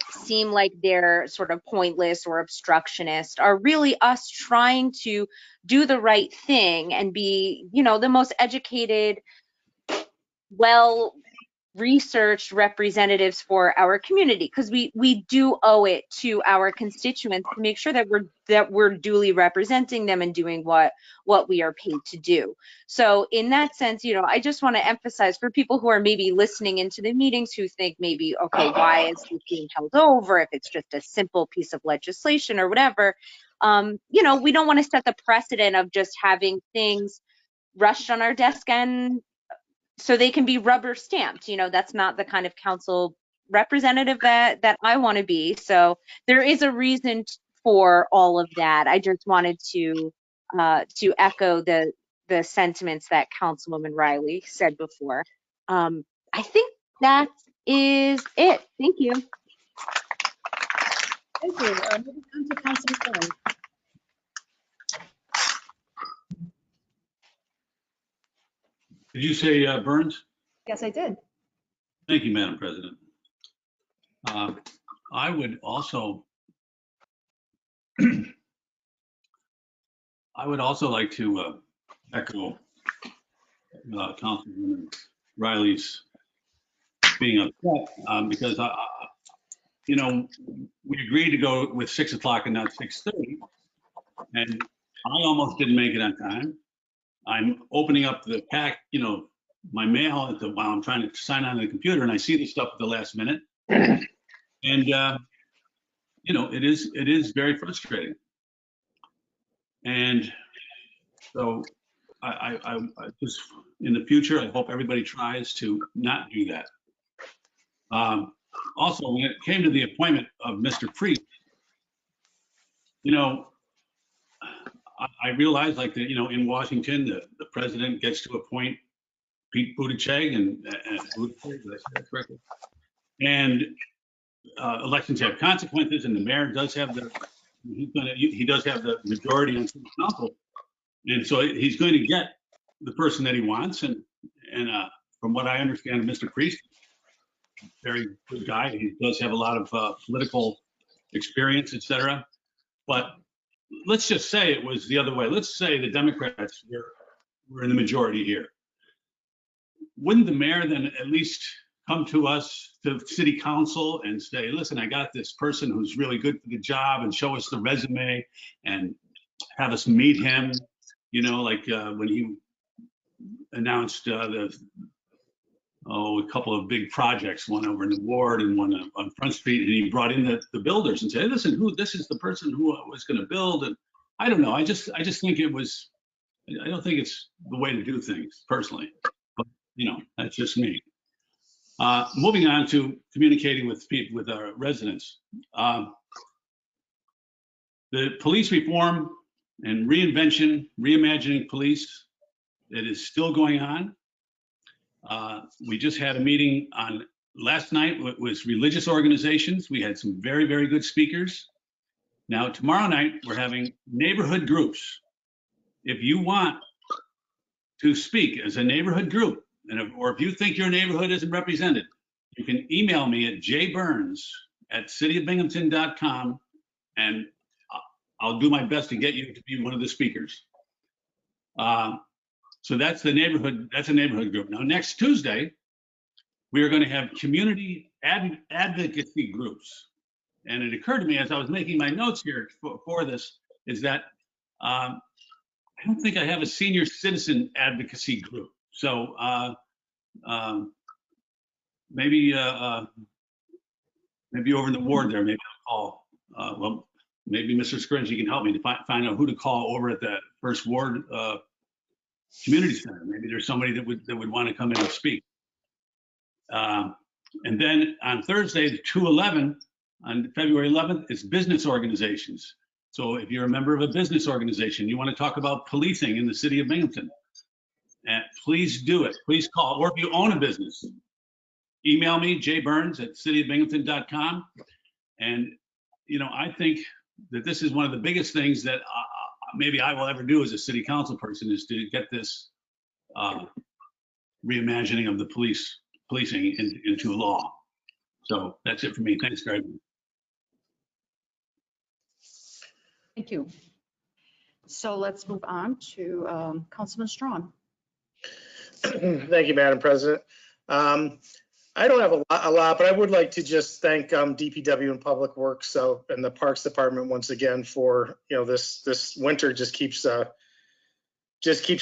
seem like they're sort of pointless or obstructionist are really us trying to do the right thing and be, the most educated, well researched representatives for our community, because we do owe it to our constituents to make sure that we're duly representing them and doing what we are paid to do. So in that sense, I just want to emphasize for people who are maybe listening into the meetings who think maybe, okay, why is this being held over if it's just a simple piece of legislation or whatever, we don't want to set the precedent of just having things rushed on our desk and so they can be rubber stamped. That's not the kind of council representative that I want to be. So there is a reason for all of that. I just wanted to echo the sentiments that Councilwoman Riley said before. I think that is it. Thank you.
Thank you. Moving on to Councilman Thorne.
Did you say Burns?
Yes, I did.
Thank you, Madam President. I would also like to echo Councilwoman Riley's being upset because we agreed to go with 6 o'clock and not 6:30, and I almost didn't make it on time. I'm opening up the pack, my mail while I'm trying to sign on the computer, and I see the stuff at the last minute. And, it is very frustrating. And so I just, in the future, I hope everybody tries to not do that. Also, when it came to the appointment of Mr. Priest, I realize, like, in Washington, the president gets to appoint Pete Buttigieg and elections have consequences, and the mayor does have he does have the majority on city council, and so he's going to get the person that he wants. And from what I understand, Mr. Priest, very good guy. He does have a lot of political experience, etc. But let's just say it was the other way. Let's say the Democrats were in the majority here. Wouldn't the mayor then at least come to us, to city council, and say, listen, I got this person who's really good for the job, and show us the resume and have us meet him, like when he announced a couple of big projects, one over in the ward and one on Front Street, and he brought in the builders and said, listen, this is the person who was going to build. And I don't know, I just think I don't think it's the way to do things personally, but that's just me. Moving on to communicating with people, with our residents. The police reform and reimagining police, it is still going on. We just had a meeting on last night with religious organizations. We had some very, very good speakers. Now, tomorrow night, we're having neighborhood groups. If you want to speak as a neighborhood group, or if you think your neighborhood isn't represented, you can email me at jburns@cityofbinghamton.com, and I'll do my best to get you to be one of the speakers. So that's a neighborhood group. Now, next Tuesday, we are going to have community advocacy groups. And it occurred to me as I was making my notes here for this, is that I don't think I have a senior citizen advocacy group. So maybe over in the ward there, maybe I'll call, maybe Mr. Scringe, you can help me to find out who to call over at that first ward community center. Maybe there's somebody that would want to come in and speak. And then on Thursday, the 2/11, on February 11th, it's business organizations. So if you're a member of a business organization, you want to talk about policing in the city of Binghamton, please do it. Please call. Or if you own a business, email me, jburns@cityofbinghamton.com. And, you know, I think that this is one of the biggest things that maybe I will ever do as a city council person, is to get this reimagining of the policing into law. So that's it for me. Thanks, Greg.
Thank you. So let's move on to Councilman Strawn.
Thank you, Madam President. I don't have a lot, but I would like to just thank DPW and Public Works and the Parks Department once again for, you know, this winter just keeps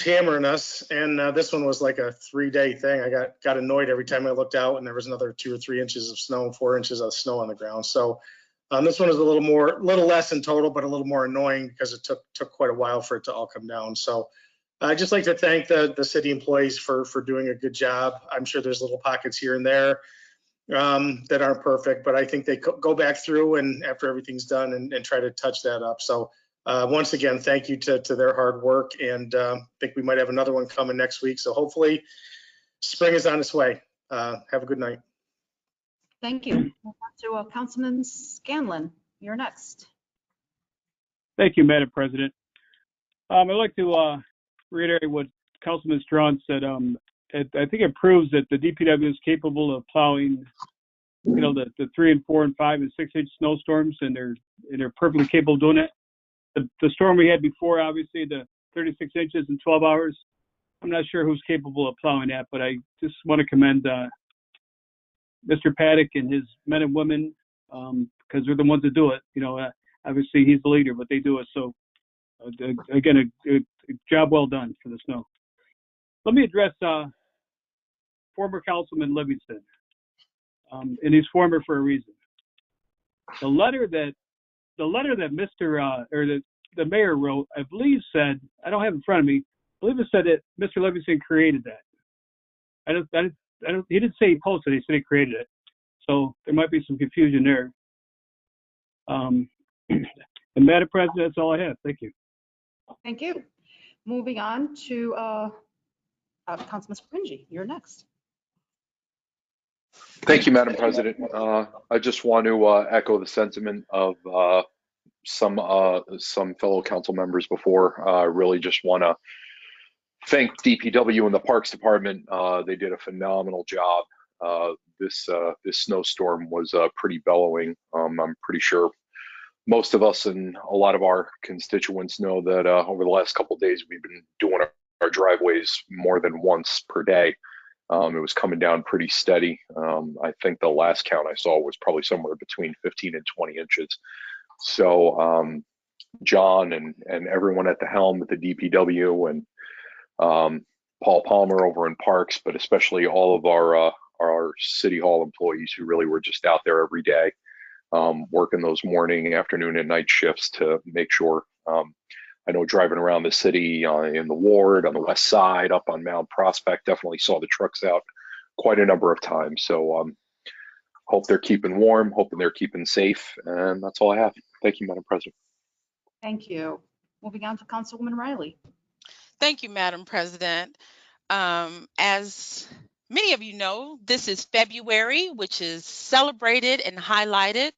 hammering us. And this one was like a 3-day thing. I got annoyed every time I looked out and there was another 2 or 3 inches of snow, 4 inches of snow on the ground. So this one is a little less in total, but a little more annoying because it took quite a while for it to all come down. So I'd just like to thank the city employees for doing a good job. I'm sure there's little pockets here and there that aren't perfect, but I think they go back through and after everything's done and try to touch that up. So once again, thank you to their hard work, and I think we might have another one coming next week. So hopefully spring is on its way. Have a good night.
Thank you. Move on to Councilman Scanlon. You're next.
Thank you, Madam President. I'd like to reiterate what Councilman Strawn said. I think it proves that the DPW is capable of plowing, you know, the 3 and 4 and 5 and 6 inch snowstorms, and they're perfectly capable of doing it. The storm we had before, obviously, the 36 inches in 12 hours, I'm not sure who's capable of plowing that, but I just want to commend Mr. Paddock and his men and women, because they're the ones that do it. You know, obviously he's the leader, but they do it. So again, a job well done for the snow. Let me address former Councilman Livingston, and he's former for a reason. The letter that Mr. or the mayor wrote, I believe said, I don't have it in front of me, I believe it said that Mr. Livingston created that. He didn't say he posted it, he said he created it. So there might be some confusion there. And Madam President, that's all I have. Thank you.
Thank you. Moving on to Councilman Springy. You're next.
Thank you, Madam President. I just want to echo the sentiment of some fellow council members before. I really just want to thank DPW and the Parks Department. They did a phenomenal job. This snowstorm was pretty bellowing. I'm pretty sure most of us and a lot of our constituents know that over the last couple of days we've been doing our driveways more than once per day. It was coming down pretty steady. I think the last count I saw was probably somewhere between 15 and 20 inches. So John and everyone at the helm at the DPW and Paul Palmer over in Parks, but especially all of our City Hall employees who really were just out there every day, working those morning, afternoon, and night shifts to make sure. I know driving around the city in the ward, on the west side, up on Mount Prospect, definitely saw the trucks out quite a number of times. So hope they're keeping warm, hoping they're keeping safe, and that's all I have. Thank you, Madam President.
Thank you. Moving on to Councilwoman Riley.
Thank you, Madam President. As many of you know, this is February, which is celebrated and highlighted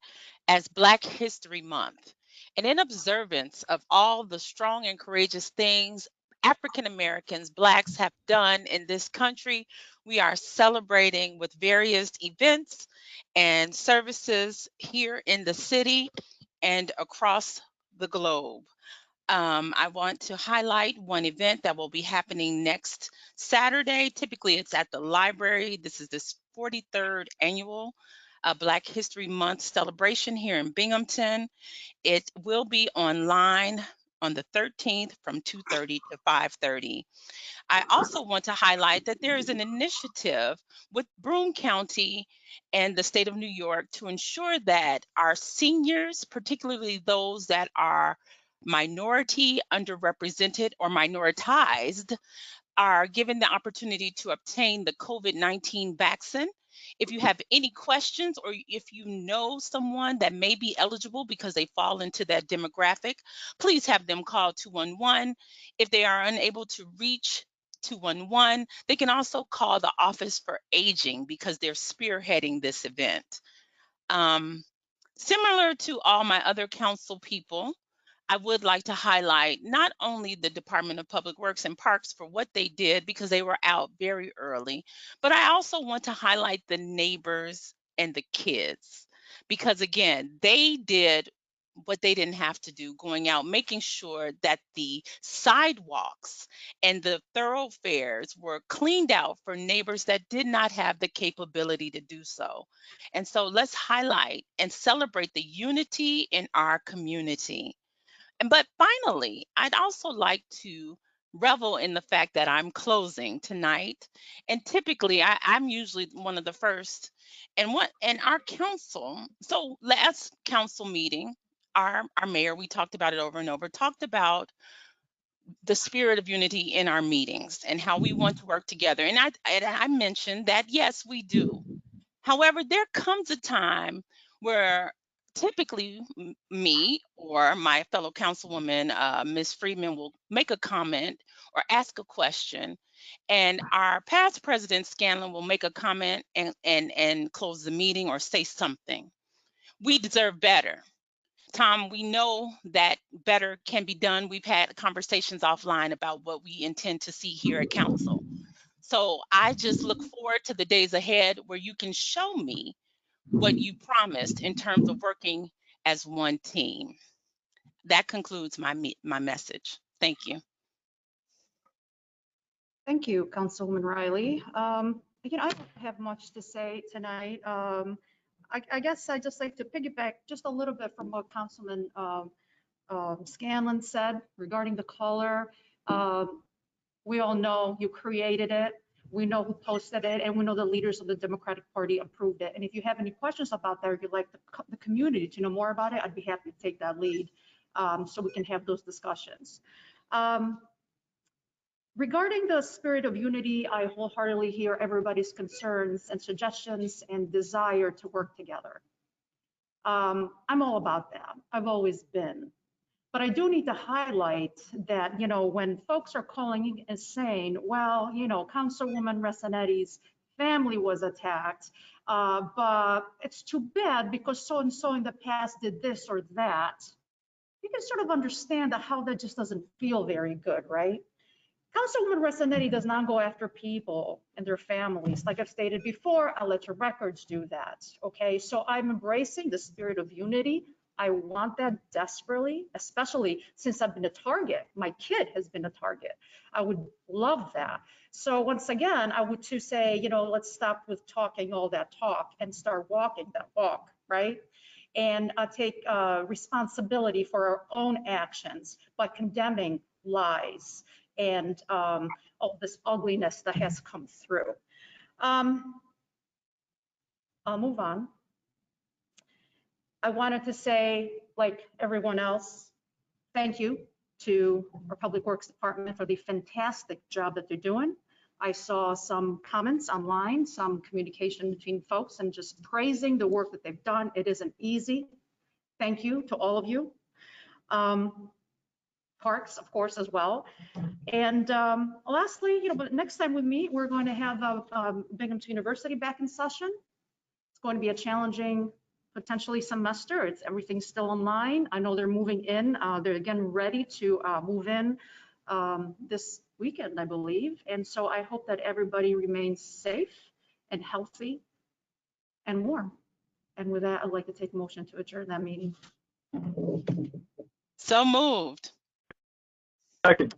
as Black History Month. And in observance of all the strong and courageous things African Americans, Blacks have done in this country, we are celebrating with various events and services here in the city and across the globe. I want to highlight one event that will be happening next Saturday. Typically, it's at the library. This is this 43rd annual Black History Month celebration here in Binghamton. It will be online on the 13th from 2:30 to 5:30. I also want to highlight that there is an initiative with Broome County and the state of New York to ensure that our seniors, particularly those that are minority, underrepresented, or minoritized, are given the opportunity to obtain the COVID-19 vaccine. If you have any questions or if you know someone that may be eligible because they fall into that demographic, please have them call 211. If they are unable to reach 211. They can also call the Office for Aging because they're spearheading this event. Similar to all my other council people, I would like to highlight not only the Department of Public Works and Parks for what they did because they were out very early, but I also want to highlight the neighbors and the kids because, again, they did what they didn't have to do, going out, making sure that the sidewalks and the thoroughfares were cleaned out for neighbors that did not have the capability to do so. And so let's highlight and celebrate the unity in our community. But finally, I'd also like to revel in the fact that I'm closing tonight. And typically I'm usually one of the first. And our council, so last council meeting, our mayor, we talked about it over and over, talked about the spirit of unity in our meetings and how we want to work together. And I mentioned that, yes, we do. However, there comes a time where typically me or my fellow councilwoman, Ms. Friedman, will make a comment or ask a question, and our past president, Scanlon, will make a comment and close the meeting or say something. We deserve better. Tom, we know that better can be done. We've had conversations offline about what we intend to see here at council. So I just look forward to the days ahead where you can show me what you promised in terms of working as one team. That concludes my message. Thank you.
Thank you, Councilwoman Riley. You know, I don't have much to say tonight. I guess I'd just like to piggyback just a little bit from what Councilman Scanlon said regarding the color. We all know you created it. We know who posted it, and we know the leaders of the Democratic Party approved it. And if you have any questions about that, or you'd like the community to know more about it, I'd be happy to take that lead so we can have those discussions. Regarding the spirit of unity, I wholeheartedly hear everybody's concerns and suggestions and desire to work together. I'm all about that. I've always been. But I do need to highlight that, you know, when folks are calling and saying, well, you know, Councilwoman Resanetti's family was attacked, but it's too bad because so-and-so in the past did this or that, you can sort of understand how that just doesn't feel very good, right? Councilwoman Resanetti does not go after people and their families. Like I've stated before, I'll let your records do that, okay? So I'm embracing the spirit of unity. I want that desperately, especially since I've been a target. My kid has been a target. I would love that. So once again, I would to say, you know, let's stop with talking all that talk and start walking that walk, right? And take responsibility for our own actions by condemning lies and all this ugliness that has come through. I'll move on. I wanted to say, like everyone else, thank you to our Public Works Department for the fantastic job that they're doing. I saw some comments online, some communication between folks and just praising the work that they've done. It isn't easy. Thank you to all of you. Parks, of course, as well. And lastly, you know, but next time we meet, we're going to have Binghamton University back in session. It's going to be a challenging, potentially semester. Everything's still online. I know they're moving in. They're again ready to move in this weekend, I believe. And so I hope that everybody remains safe and healthy and warm. And with that, I'd like to take a motion to adjourn that meeting.
So moved.
Second.